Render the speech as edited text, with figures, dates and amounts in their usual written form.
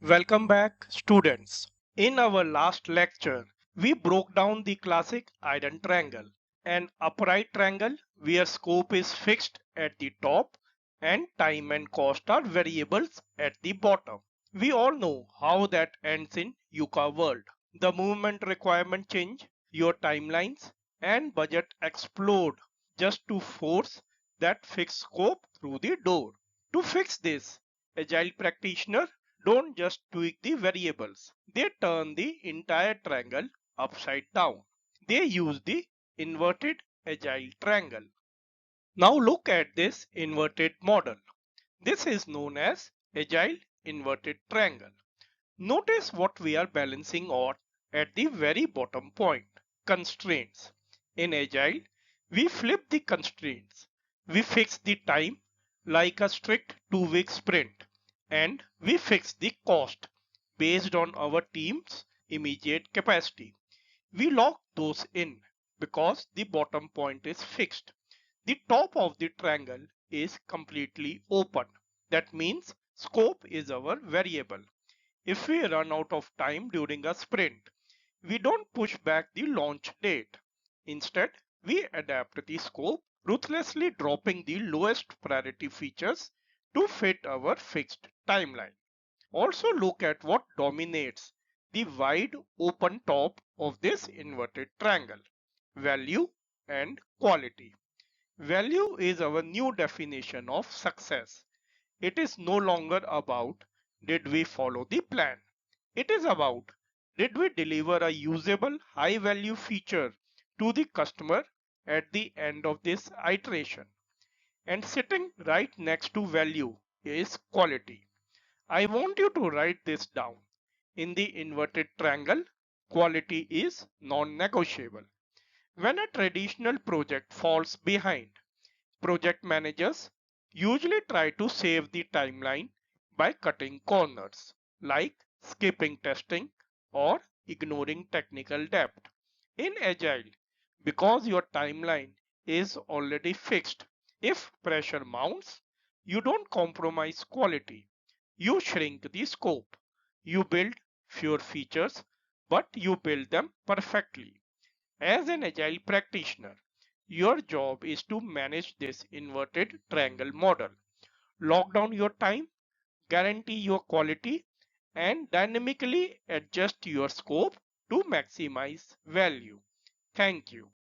Welcome back, students. In our last lecture, we broke down the classic hidden triangle, an upright triangle where scope is fixed at the top and time and cost are variables at the bottom. We all know how that ends in Yuka world. The movement requirement change, your timelines and budget explode just to force that fixed scope through the door. To fix this, agile practitioner don't just tweak the variables. They turn the entire triangle upside down. They use the inverted agile triangle. Now look at this inverted model. This is known as agile inverted triangle. Notice what we are balancing on at the very bottom point. Constraints. In agile, we flip the constraints. We fix the time like a strict 2-week sprint, and we fix the cost based on our team's immediate capacity. We lock those in because the bottom point is fixed. The top of the triangle is completely open. That means scope is our variable. If we run out of time during a sprint, we don't push back the launch date. Instead, we adapt the scope, ruthlessly dropping the lowest priority features to fit our fixed timeline. Also look at what dominates the wide open top of this inverted triangle: value and quality. Value is our new definition of success. It is no longer about did we follow the plan. It is about did we deliver a usable high value feature to the customer at the end of this iteration. And sitting right next to value is quality. I want you to write this down. In the inverted triangle, quality is non-negotiable. When a traditional project falls behind, project managers usually try to save the timeline by cutting corners, like skipping testing or ignoring technical debt. In Agile, because your timeline is already fixed, if pressure mounts, you don't compromise quality. You shrink the scope. You build fewer features, but you build them perfectly. As an agile practitioner, your job is to manage this inverted triangle model. Lock down your time, guarantee your quality, and dynamically adjust your scope to maximize value. Thank you.